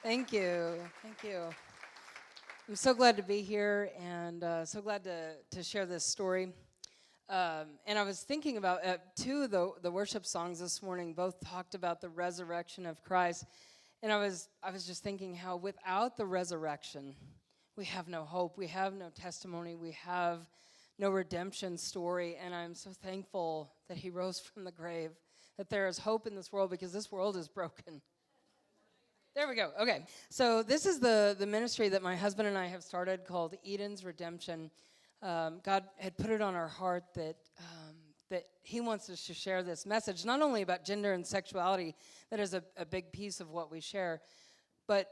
Thank you. Thank you. I'm so glad to be here and so glad to share this story. And I was thinking about two of the worship songs this morning both talked about the resurrection of Christ. And I was just thinking how without the resurrection, we have no hope, we have no testimony, we have no redemption story. And I'm so thankful that he rose from the grave, that there is hope in this world because this world is broken. There we go. Okay. So this is the ministry that my husband and I have started called Eden's Redemption. God had put it on our heart that he wants us to share this message, not only about gender and sexuality, that is a big piece of what we share, but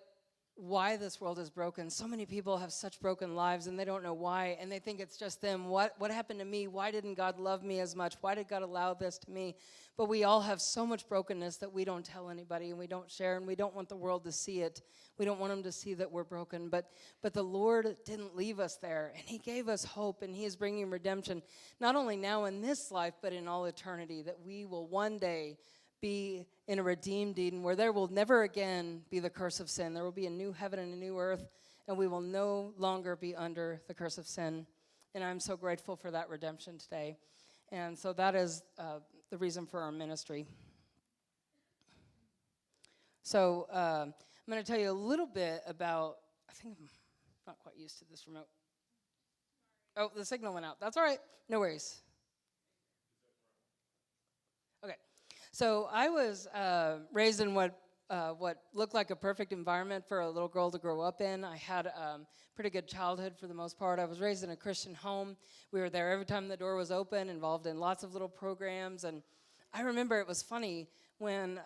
why this world is broken. So many people have such broken lives and they don't know why, and they think it's just them. What happened to me? Why didn't God love me as much? Why did God allow this to me? But we all have so much brokenness that we don't tell anybody and we don't share, and we don't want the world to see it. We don't want them to see that we're broken. But the Lord didn't leave us there, and he gave us hope, and he is bringing redemption, not only now in this life, but in all eternity, that we will one day be in a redeemed Eden where there will never again be the curse of sin. There will be a new heaven and a new earth, and we will no longer be under the curse of sin. And I'm so grateful for that redemption today. And so that is the reason for our ministry. So I'm going to tell you a little bit about, I think I'm not quite used to this remote. Oh, the signal went out. That's all right. No worries. Okay. So I was raised in what looked like a perfect environment for a little girl to grow up in. I had a pretty good childhood for the most part. I was raised in a Christian home. We were there every time the door was open, involved in lots of little programs. And I remember it was funny when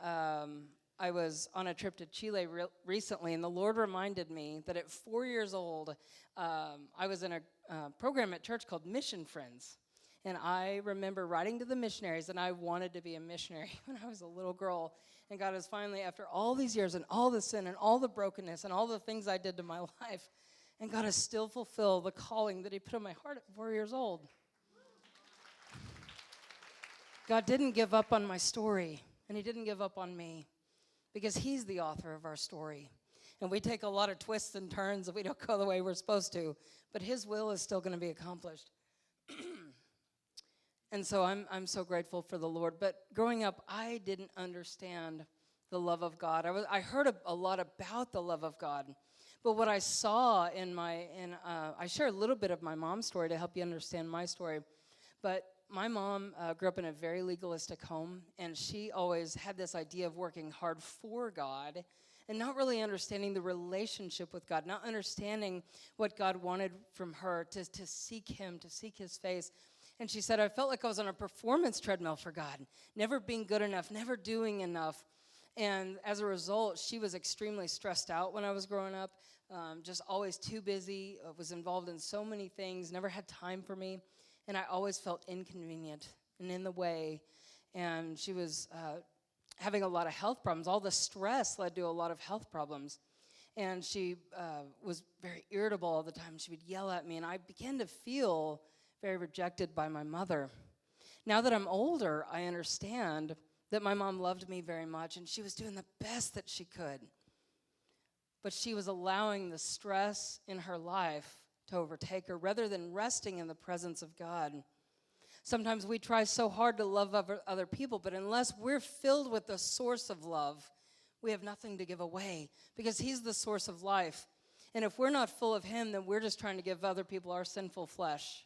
I was on a trip to Chile recently, and the Lord reminded me that at 4 years old, I was in a program at church called Mission Friends. And I remember writing to the missionaries, and I wanted to be a missionary when I was a little girl. And God has finally, after all these years and all the sin and all the brokenness and all the things I did to my life, and God has still fulfilled the calling that he put in my heart at 4 years old. God didn't give up on my story, and he didn't give up on me, because he's the author of our story. And we take a lot of twists and turns, and we don't go the way we're supposed to, but his will is still going to be accomplished. And so I'm so grateful for the Lord. But growing up, I didn't understand the love of God. I heard a lot about the love of God. But what I saw I share a little bit of my mom's story to help you understand my story. But my mom grew up in a very legalistic home, and she always had this idea of working hard for God and not really understanding the relationship with God, not understanding what God wanted from her, to seek him, to seek his face. And she said, I felt like I was on a performance treadmill for God, never being good enough, never doing enough. And as a result, she was extremely stressed out when I was growing up, just always too busy, was involved in so many things, never had time for me. And I always felt inconvenient and in the way. And she was having a lot of health problems. All the stress led to a lot of health problems. And she was very irritable all the time. She would yell at me, and I began to feel very rejected by my mother. Now that I'm older, I understand that my mom loved me very much, and she was doing the best that she could. But she was allowing the stress in her life to overtake her rather than resting in the presence of God. Sometimes we try so hard to love other people, but unless we're filled with the source of love, we have nothing to give away, because he's the source of life. And if we're not full of him, then we're just trying to give other people our sinful flesh.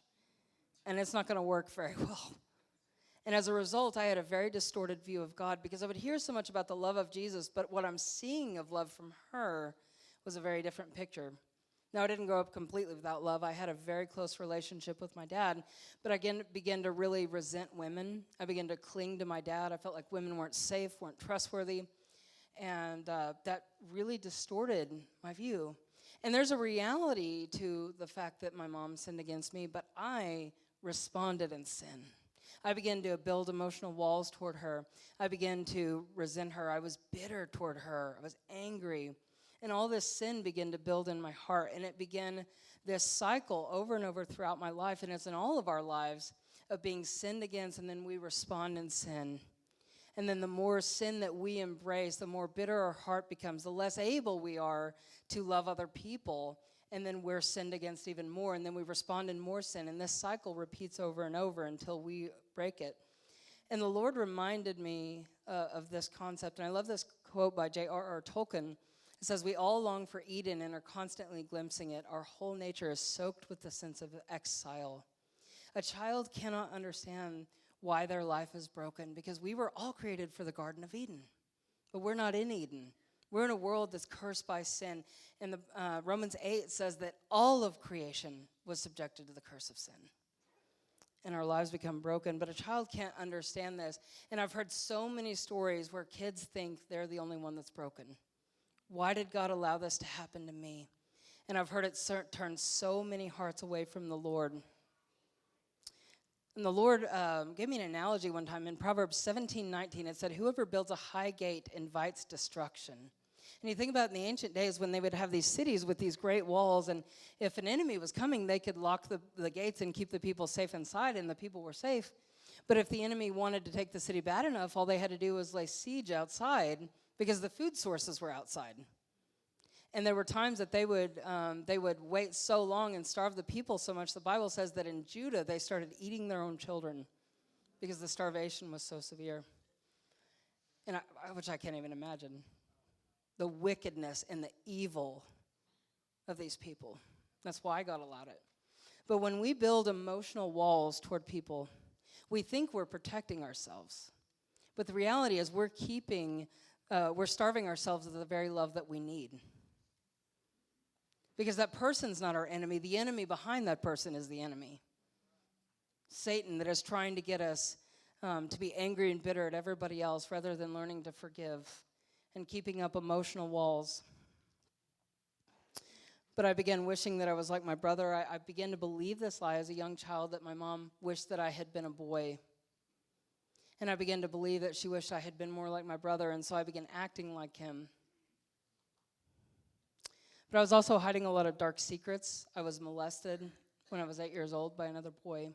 And it's not going to work very well. And as a result, I had a very distorted view of God, because I would hear so much about the love of Jesus, but what I'm seeing of love from her was a very different picture. Now, I didn't grow up completely without love. I had a very close relationship with my dad, but I began to really resent women. I began to cling to my dad. I felt like women weren't safe, weren't trustworthy, and that really distorted my view. And there's a reality to the fact that my mom sinned against me, but I responded in sin. I began to build emotional walls toward her. I began to resent her. I was bitter toward her. I was angry. And all this sin began to build in my heart. And it began this cycle over and over throughout my life. And it's in all of our lives of being sinned against, and then we respond in sin. And then the more sin that we embrace, the more bitter our heart becomes, the less able we are to love other people. And then we're sinned against even more, and then we respond in more sin. And this cycle repeats over and over until we break it. And the Lord reminded me of this concept, and I love this quote by J.R.R. Tolkien. It says, "We all long for Eden and are constantly glimpsing it. Our whole nature is soaked with the sense of exile." A child cannot understand why their life is broken because we were all created for the Garden of Eden. But we're not in Eden. We're in a world that's cursed by sin. And Romans 8 says that all of creation was subjected to the curse of sin. And our lives become broken. But a child can't understand this. And I've heard so many stories where kids think they're the only one that's broken. Why did God allow this to happen to me? And I've heard it turn so many hearts away from the Lord. And the Lord gave me an analogy one time in Proverbs 17:19. It said, "Whoever builds a high gate invites destruction." And you think about in the ancient days when they would have these cities with these great walls, and if an enemy was coming, they could lock the gates and keep the people safe inside, and the people were safe. But if the enemy wanted to take the city bad enough, all they had to do was lay siege outside because the food sources were outside. And there were times that they would wait so long and starve the people so much. The Bible says that in Judah, they started eating their own children because the starvation was so severe. And which I can't even imagine. The wickedness and the evil of these people. That's why God allowed it. But when we build emotional walls toward people, we think we're protecting ourselves. But the reality is we're starving ourselves of the very love that we need. Because that person's not our enemy. The enemy behind that person is the enemy. Satan, that is trying to get us to be angry and bitter at everybody else rather than learning to forgive and keeping up emotional walls. But I began wishing that I was like my brother. I began to believe this lie as a young child that my mom wished that I had been a boy. And I began to believe that she wished I had been more like my brother, and so I began acting like him. But I was also hiding a lot of dark secrets. I was molested when I was 8 years old by another boy.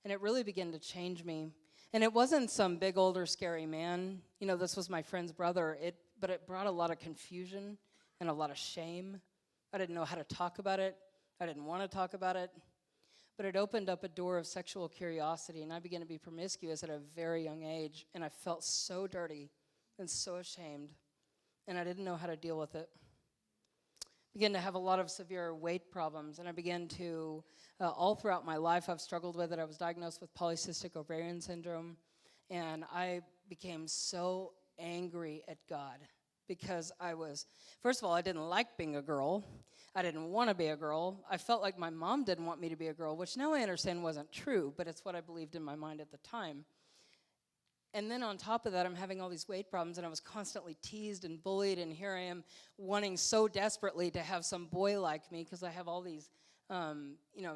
And it really began to change me. And it wasn't some big, older, scary man. You know, this was my friend's brother. But it brought a lot of confusion and a lot of shame. I didn't know how to talk about it. I didn't want to talk about it. But it opened up a door of sexual curiosity, and I began to be promiscuous at a very young age. And I felt so dirty and so ashamed. And I didn't know how to deal with it. Began to have a lot of severe weight problems, and I began to, all throughout my life, I've struggled with it. I was diagnosed with polycystic ovarian syndrome, and I became so angry at God because first of all, I didn't like being a girl. I didn't want to be a girl. I felt like my mom didn't want me to be a girl, which now I understand wasn't true, but it's what I believed in my mind at the time. And then on top of that, I'm having all these weight problems, and I was constantly teased and bullied, and here I am wanting so desperately to have some boy like me because I have all these,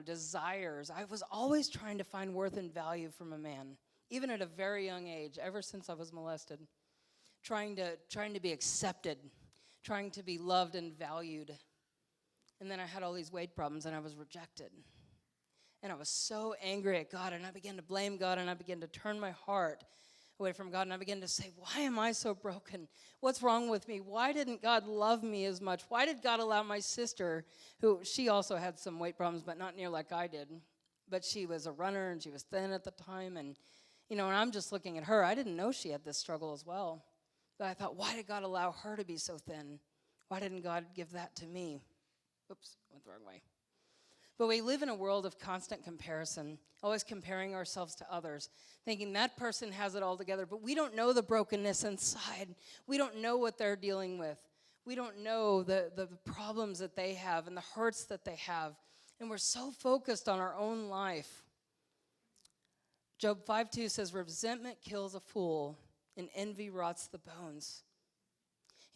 desires. I was always trying to find worth and value from a man, even at a very young age, ever since I was molested, trying to be accepted, trying to be loved and valued. And then I had all these weight problems, and I was rejected. And I was so angry at God, and I began to blame God, and I began to turn my heart away from God, and I began to say, why am I so broken? What's wrong with me? Why didn't God love me as much? Why did God allow my sister, she also had some weight problems, but not near like I did, but she was a runner, and she was thin at the time, and I'm just looking at her. I didn't know she had this struggle as well, but I thought, why did God allow her to be so thin? Why didn't God give that to me? Oops, went the wrong way. But we live in a world of constant comparison, always comparing ourselves to others, thinking that person has it all together, but we don't know the brokenness inside. We don't know what they're dealing with. We don't know the problems that they have and the hurts that they have. And we're so focused on our own life. Job 5:2 says, resentment kills a fool, and envy rots the bones.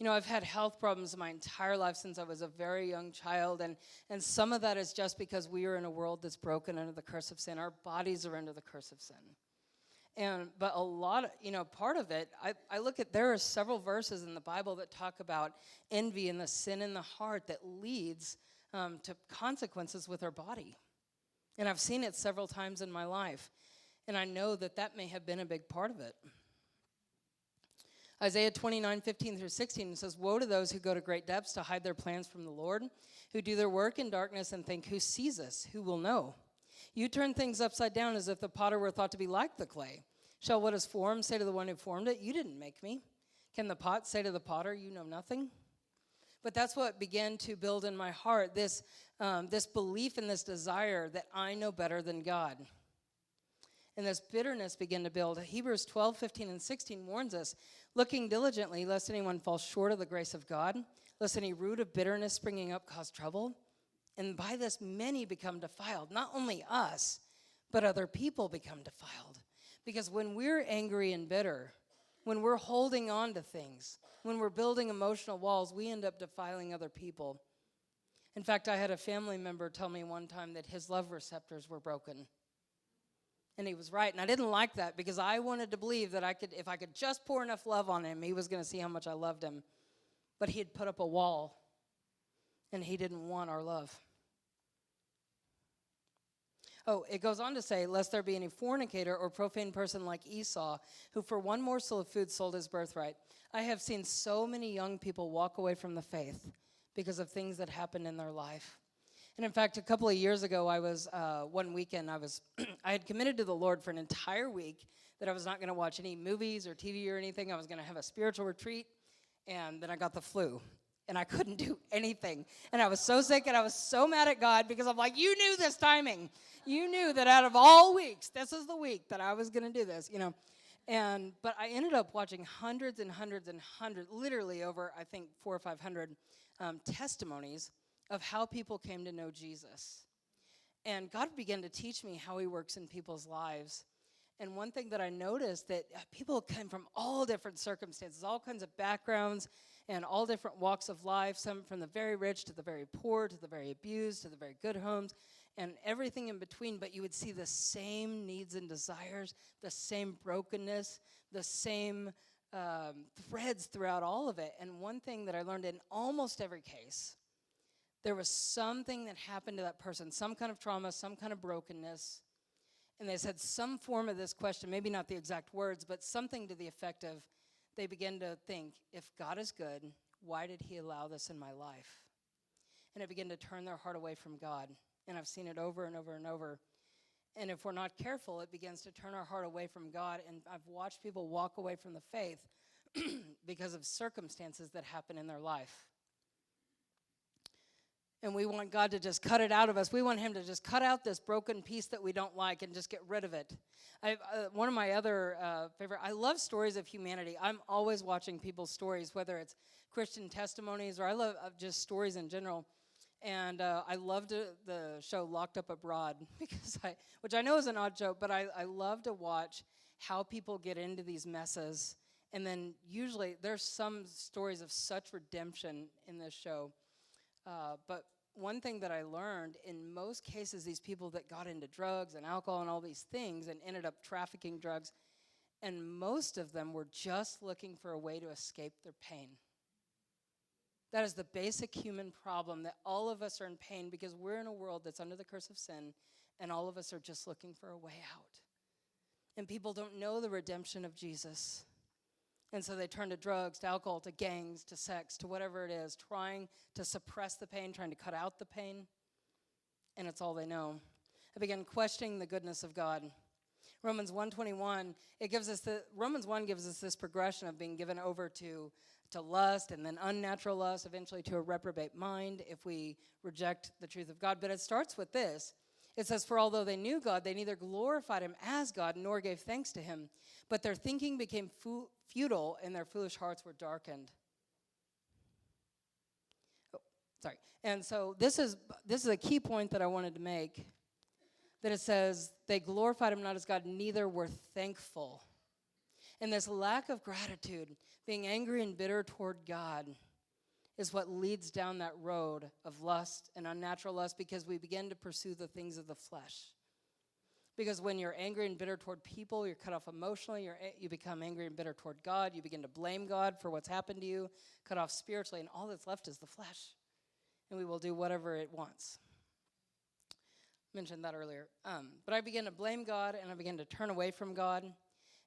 I've had health problems my entire life since I was a very young child, and some of that is just because we are in a world that's broken under the curse of sin. Our bodies are under the curse of sin. But a lot of, part of it, I look at, there are several verses in the Bible that talk about envy and the sin in the heart that leads to consequences with our body. And I've seen it several times in my life, and I know that may have been a big part of it. Isaiah 29:15-16 says, "Woe to those who go to great depths to hide their plans from the Lord, who do their work in darkness and think, who sees us? Who will know? You turn things upside down as if the potter were thought to be like the clay. Shall what is formed say to the one who formed it, you didn't make me? Can the pot say to the potter, you know nothing?" But that's what began to build in my heart, this belief and this desire that I know better than God. And this bitterness began to build. Hebrews 12:15-16 warns us, "Looking diligently, lest anyone fall short of the grace of God, lest any root of bitterness springing up cause trouble. And by this many become defiled." Not only us, but other people become defiled. Because when we're angry and bitter, when we're holding on to things, when we're building emotional walls, we end up defiling other people. In fact, I had a family member tell me one time that his love receptors were broken. And he was right, and I didn't like that because I wanted to believe that if I could just pour enough love on him, he was going to see how much I loved him. But he had put up a wall, and he didn't want our love. Oh, it goes on to say, "Lest there be any fornicator or profane person like Esau, who for one morsel of food sold his birthright." I have seen so many young people walk away from the faith because of things that happened in their life. And in fact, a couple of years ago, I was, one weekend, I had committed to the Lord for an entire week that I was not going to watch any movies or TV or anything. I was going to have a spiritual retreat, and then I got the flu, and I couldn't do anything. And I was so sick, and I was so mad at God because I'm like, you knew this timing. You knew that out of all weeks, this is the week that I was going to do this, you know. But I ended up watching hundreds and hundreds and hundreds, literally over, I think, 400 or 500 testimonies of how people came to know Jesus. And God began to teach me how he works in people's lives. And one thing that I noticed, that people came from all different circumstances, all kinds of backgrounds, and all different walks of life, some from the very rich to the very poor, to the very abused, to the very good homes, and everything in between. But you would see the same needs and desires, the same brokenness, the same threads throughout all of it. And one thing that I learned in almost every case, there was something that happened to that person, some kind of trauma, some kind of brokenness. And they said some form of this question, maybe not the exact words, but something to the effect of, they began to think, if God is good, why did he allow this in my life? And it began to turn their heart away from God. And I've seen it over and over and over. And if we're not careful, it begins to turn our heart away from God. And I've watched people walk away from the faith because of circumstances that happen in their life. And we want God to just cut it out of us. We want him to just cut out this broken piece that we don't like and just get rid of it. One of my other favorite, I love stories of humanity. I'm always watching people's stories, whether it's Christian testimonies or I love just stories in general. And I loved the show Locked Up Abroad, because which I know is an odd joke, but I love to watch how people get into these messes. And then usually there's some stories of such redemption in this show. But one thing that I learned, in most cases, these people that got into drugs and alcohol and all these things and ended up trafficking drugs, and most of them were just looking for a way to escape their pain. That is the basic human problem, that all of us are in pain because we're in a world that's under the curse of sin, and all of us are just looking for a way out. And people don't know the redemption of Jesus. And so they turn to drugs, to alcohol, to gangs, to sex, to whatever it is, trying to suppress the pain, trying to cut out the pain, and it's all they know. I began questioning the goodness of God. Romans 1:21, Romans 1 gives us this progression of being given over to lust, and then unnatural lust, eventually to a reprobate mind if we reject the truth of God. But it starts with this. It says, "For although they knew God, they neither glorified him as God nor gave thanks to him. But their thinking became futile, and their foolish hearts were darkened." Oh, sorry. And so this is a key point that I wanted to make. That it says, they glorified him not as God, neither were thankful. And this lack of gratitude, being angry and bitter toward God, is what leads down that road of lust and unnatural lust, because we begin to pursue the things of the flesh. Because when you're angry and bitter toward people, you're cut off emotionally, you become angry and bitter toward God, you begin to blame God for what's happened to you, cut off spiritually, and all that's left is the flesh. And we will do whatever it wants. I mentioned that earlier. But I began to blame God, and I began to turn away from God.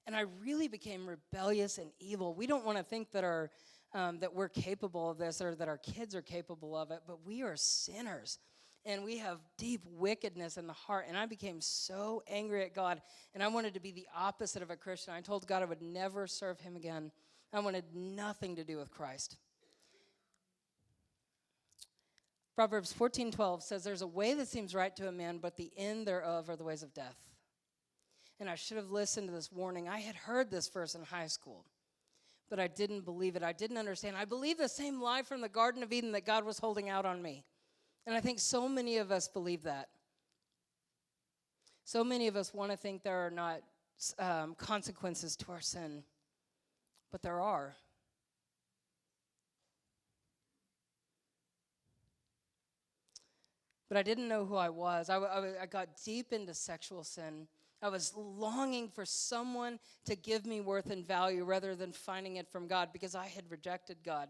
And I really became rebellious and evil. We don't want to think that that we're capable of this or that our kids are capable of it, but we are sinners. And we have deep wickedness in the heart. And I became so angry at God, and I wanted to be the opposite of a Christian. I told God I would never serve him again. I wanted nothing to do with Christ. Proverbs 14:12 says, there's a way that seems right to a man, but the end thereof are the ways of death. And I should have listened to this warning. I had heard this verse in high school, but I didn't believe it. I didn't understand. I believed the same lie from the Garden of Eden that God was holding out on me. And I think so many of us believe that. So many of us want to think there are not consequences to our sin, but there are. But I didn't know who I was. I got deep into sexual sin. I was longing for someone to give me worth and value rather than finding it from God because I had rejected God.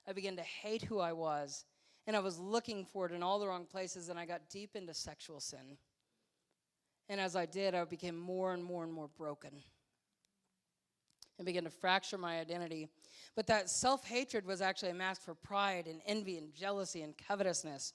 I began to hate who I was, and I was looking for it in all the wrong places, and I got deep into sexual sin. And as I did, I became more and more and more broken and began to fracture my identity. But that self-hatred was actually a mask for pride and envy and jealousy and covetousness.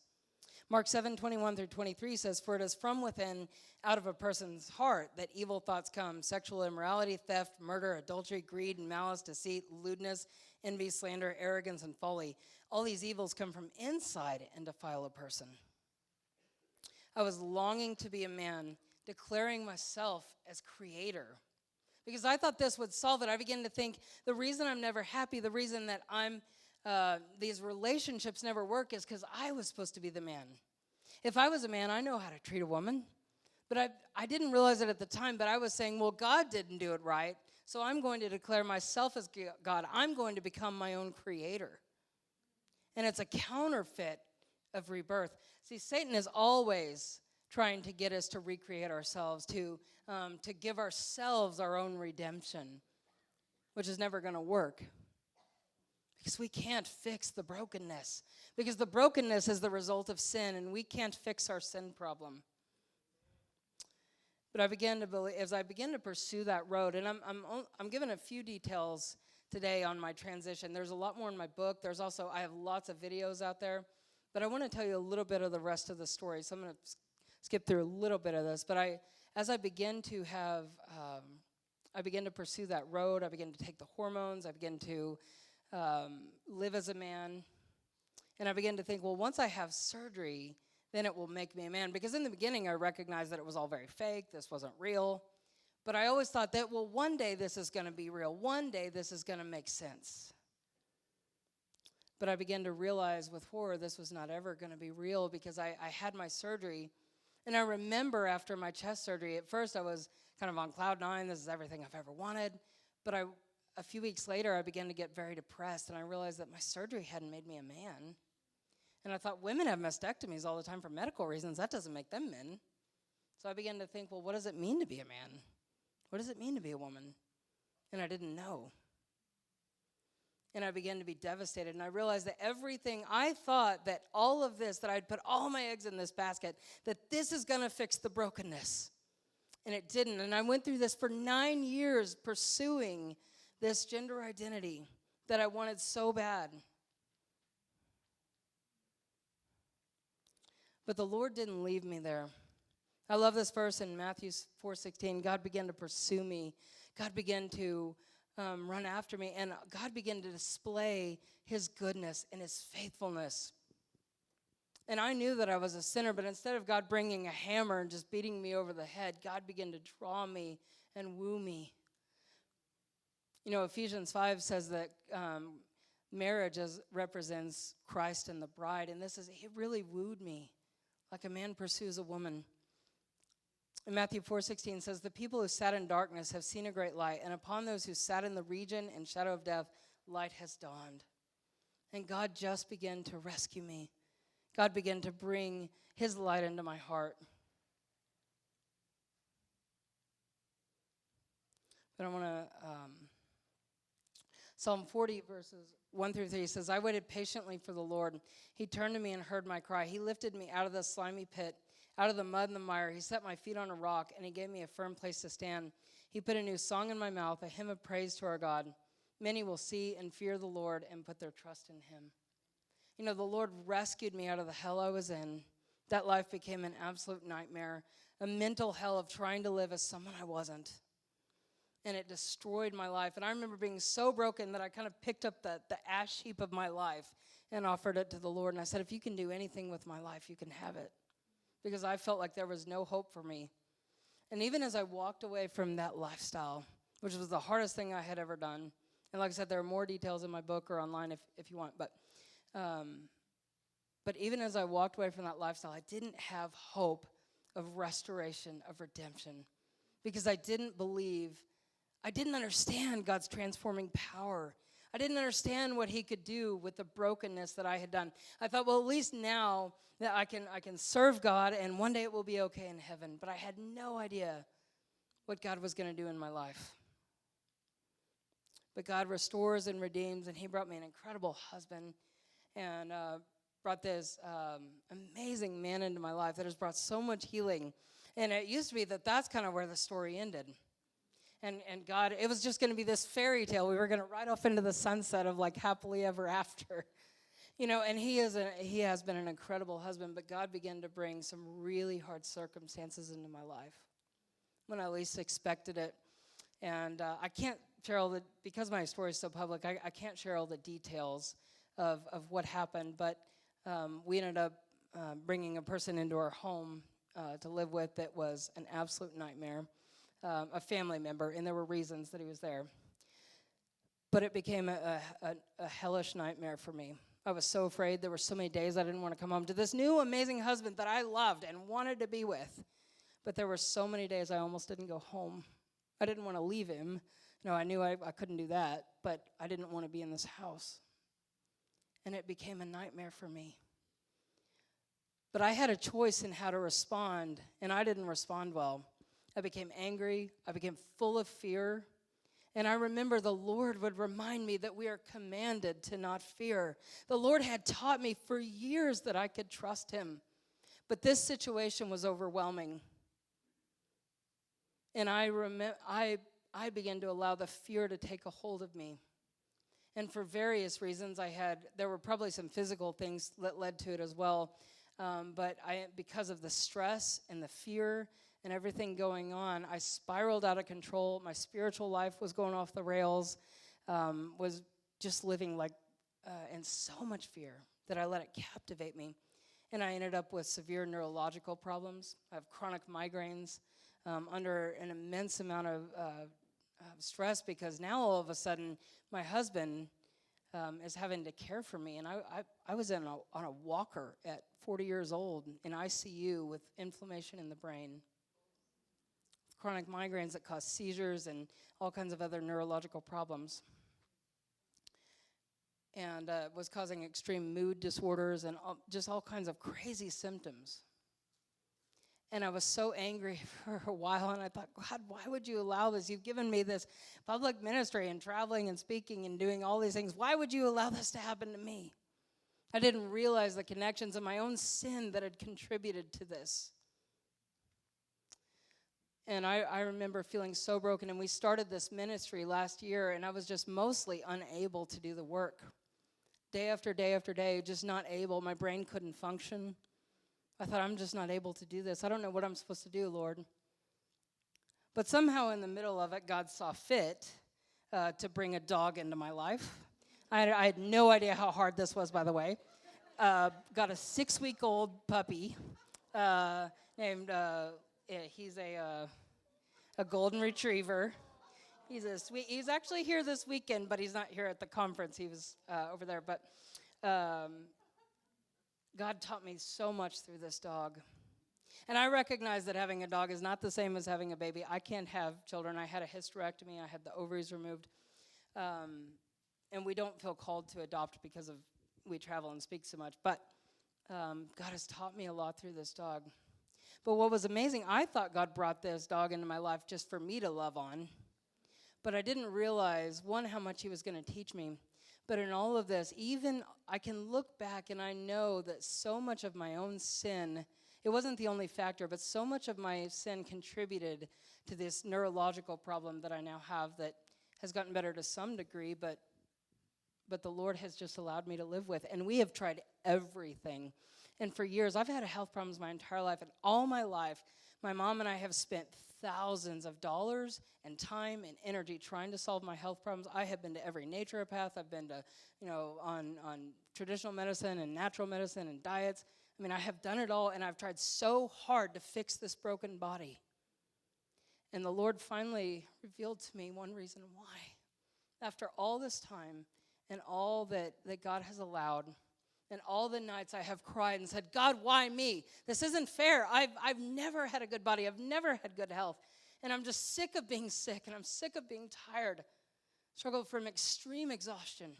Mark 7:21-23 says, for it is from within, out of a person's heart, that evil thoughts come: sexual immorality, theft, murder, adultery, greed, and malice, deceit, lewdness, envy, slander, arrogance, and folly. All these evils come from inside and defile a person. I was longing to be a man, declaring myself as creator, because I thought this would solve it. I began to think the reason I'm never happy, the reason that these relationships never work is because I was supposed to be the man. If I was a man, I know how to treat a woman. But I didn't realize it at the time, but I was saying, well, God didn't do it right, so I'm going to declare myself as God. I'm going to become my own creator. And it's a counterfeit of rebirth. See, Satan is always trying to get us to recreate ourselves, to give ourselves our own redemption, which is never going to work. Because we can't fix the brokenness. Because the brokenness is the result of sin, and we can't fix our sin problem. But I began to believe, as I began to pursue that road, and I'm given a few details today on my transition. There's a lot more in my book. I have lots of videos out there. But I want to tell you a little bit of the rest of the story. So I'm going to skip through a little bit of this. But as I began to pursue that road. I began to take the hormones. I began to live as a man. And I began to think, well, once I have surgery, then it will make me a man. Because in the beginning, I recognized that it was all very fake. This wasn't real. But I always thought that, well, one day this is going to be real. One day this is going to make sense. But I began to realize with horror this was not ever going to be real, because I had my surgery. And I remember after my chest surgery, at first I was kind of on cloud nine. This is everything I've ever wanted. But a few weeks later, I began to get very depressed, and I realized that my surgery hadn't made me a man. And I thought, women have mastectomies all the time for medical reasons. That doesn't make them men. So I began to think, well, what does it mean to be a man? What does it mean to be a woman? And I didn't know. And I began to be devastated, and I realized that everything, I thought that all of this, that I'd put all my eggs in this basket, that this is going to fix the brokenness. And it didn't. And I went through this for 9 years pursuing this gender identity that I wanted so bad. But the Lord didn't leave me there. I love this verse in Matthew 4:16. God began to pursue me. God began to run after me. And God began to display his goodness and his faithfulness. And I knew that I was a sinner, but instead of God bringing a hammer and just beating me over the head, God began to draw me and woo me. You know, Ephesians 5 says that marriage represents Christ and the bride. And it really wooed me like a man pursues a woman. And Matthew 4:16 says, the people who sat in darkness have seen a great light, and upon those who sat in the region and shadow of death, light has dawned. And God just began to rescue me. God began to bring his light into my heart. But I want to, Psalm 40 verses 1-3 says, I waited patiently for the Lord. He turned to me and heard my cry. He lifted me out of the slimy pit, out of the mud and the mire. He set my feet on a rock, and he gave me a firm place to stand. He put a new song in my mouth, a hymn of praise to our God. Many will see and fear the Lord and put their trust in him. You know, the Lord rescued me out of the hell I was in. That life became an absolute nightmare, a mental hell of trying to live as someone I wasn't. And it destroyed my life. And I remember being so broken that I kind of picked up the ash heap of my life and offered it to the Lord. And I said, if you can do anything with my life, you can have it. Because I felt like there was no hope for me. And even as I walked away from that lifestyle, which was the hardest thing I had ever done, and like I said, there are more details in my book or online if you want, but even as I walked away from that lifestyle, I didn't have hope of restoration, of redemption, because I didn't understand God's transforming power. I didn't understand what he could do with the brokenness that I had done. I thought, well, at least now that I can serve God, and one day it will be okay in heaven. But I had no idea what God was going to do in my life. But God restores and redeems, and he brought me an incredible husband and brought this amazing man into my life that has brought so much healing. And it used to be that's kind of where the story ended. And God, it was just going to be this fairy tale. We were going to ride off into the sunset of like happily ever after. You know, and he has been an incredible husband, but God began to bring some really hard circumstances into my life when I least expected it. And I can't share all the, because my story is so public, I can't share all the details of what happened, but we ended up bringing a person into our home to live with that was an absolute nightmare, a family member, and there were reasons that he was there. But it became a hellish nightmare for me. I was so afraid. There were so many days I didn't want to come home to this new amazing husband that I loved and wanted to be with. But there were so many days I almost didn't go home. I didn't want to leave him. No, I knew I couldn't do that, but I didn't want to be in this house. And it became a nightmare for me. But I had a choice in how to respond, and I didn't respond well. I became angry. I became full of fear. And I remember the Lord would remind me that we are commanded to not fear. The Lord had taught me for years that I could trust him. But this situation was overwhelming. And I began to allow the fear to take a hold of me. And for various reasons, there were probably some physical things that led to it as well. But because of the stress and the fear and everything going on, I spiraled out of control. My spiritual life was going off the rails, was just living like in so much fear that I let it captivate me. And I ended up with severe neurological problems. I have chronic migraines under an immense amount of stress because now all of a sudden my husband is having to care for me. And I was on a walker at 40 years old in ICU with inflammation in the brain. Chronic migraines that cause seizures and all kinds of other neurological problems. And was causing extreme mood disorders and just all kinds of crazy symptoms. And I was so angry for a while, and I thought, God, why would you allow this? You've given me this public ministry and traveling and speaking and doing all these things. Why would you allow this to happen to me? I didn't realize the connections of my own sin that had contributed to this. And I remember feeling so broken, and we started this ministry last year, and I was just mostly unable to do the work. Day after day after day, just not able. My brain couldn't function. I thought, I'm just not able to do this. I don't know what I'm supposed to do, Lord. But somehow in the middle of it, God saw fit to bring a dog into my life. I had no idea how hard this was, by the way. Got a 6-week-old puppy named... he's a golden retriever. He's actually here this weekend, but he's not here at the conference. He was over there. But God taught me so much through this dog. And I recognize that having a dog is not the same as having a baby. I can't have children. I had a hysterectomy. I had the ovaries removed. And we don't feel called to adopt because we travel and speak so much. But God has taught me a lot through this dog. But what was amazing, I thought God brought this dog into my life just for me to love on. But I didn't realize, one, how much he was going to teach me. But in all of this, even I can look back and I know that so much of my own sin It wasn't the only factor, but so much of my sin contributed to this neurological problem that I now have that has gotten better to some degree, but the Lord has just allowed me to live with. And we have tried everything. And for years, I've had health problems my entire life. And all my life, my mom and I have spent thousands of dollars and time and energy trying to solve my health problems. I have been to every naturopath. I've been to, on traditional medicine and natural medicine and diets. I mean, I have done it all, and I've tried so hard to fix this broken body. And the Lord finally revealed to me one reason why. After all this time, and all that God has allowed, and all the nights I have cried and said, God, why me? This isn't fair. I've never had a good body. I've never had good health. And I'm just sick of being sick, and I'm sick of being tired. Struggled from extreme exhaustion.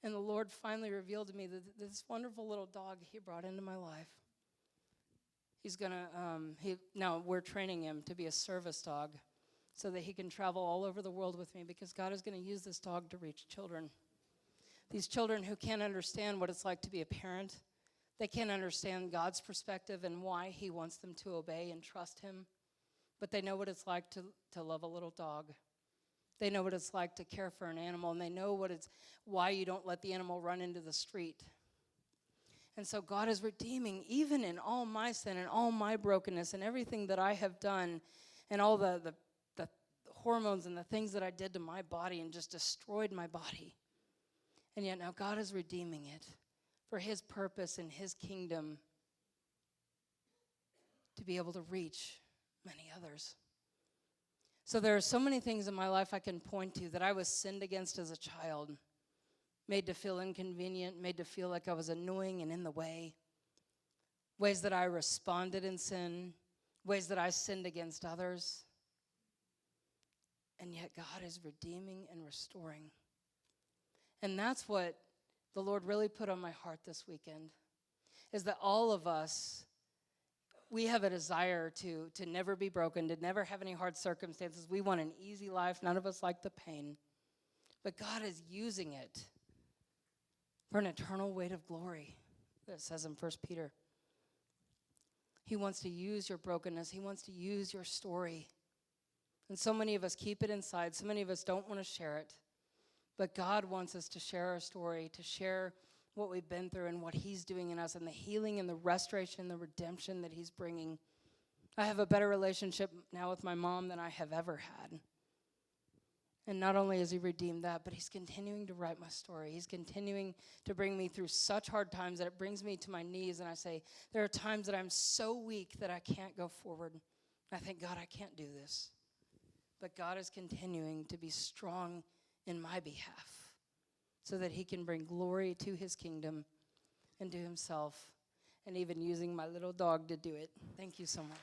And the Lord finally revealed to me that this wonderful little dog he brought into my life, he's going to, now we're training him to be a service dog, so that he can travel all over the world with me, because God is going to use this dog to reach children. These children who can't understand what it's like to be a parent. They can't understand God's perspective and why he wants them to obey and trust him. But they know what it's like to love a little dog. They know what it's like to care for an animal, and they know why you don't let the animal run into the street. And so God is redeeming, even in all my sin and all my brokenness and everything that I have done, and all the hormones and the things that I did to my body and just destroyed my body. And yet now God is redeeming it for his purpose and his kingdom, to be able to reach many others. So there are so many things in my life I can point to that I was sinned against as a child, made to feel inconvenient, made to feel like I was annoying and in the way, ways that I responded in sin, ways that I sinned against others. And yet God is redeeming and restoring. And that's what the Lord really put on my heart this weekend, is that all of us, we have a desire to never be broken, to never have any hard circumstances. We want an easy life. None of us like the pain. But God is using it for an eternal weight of glory, that says in 1 Peter. He wants to use your brokenness. He wants to use your story. And so many of us keep it inside. So many of us don't want to share it. But God wants us to share our story, to share what we've been through and what he's doing in us, and the healing and the restoration and the redemption that he's bringing. I have a better relationship now with my mom than I have ever had. And not only has he redeemed that, but he's continuing to write my story. He's continuing to bring me through such hard times that it brings me to my knees, and I say, there are times that I'm so weak that I can't go forward. I think, God, I can't do this. But God is continuing to be strong in my behalf, so that he can bring glory to his kingdom and to himself, and even using my little dog to do it. Thank you so much.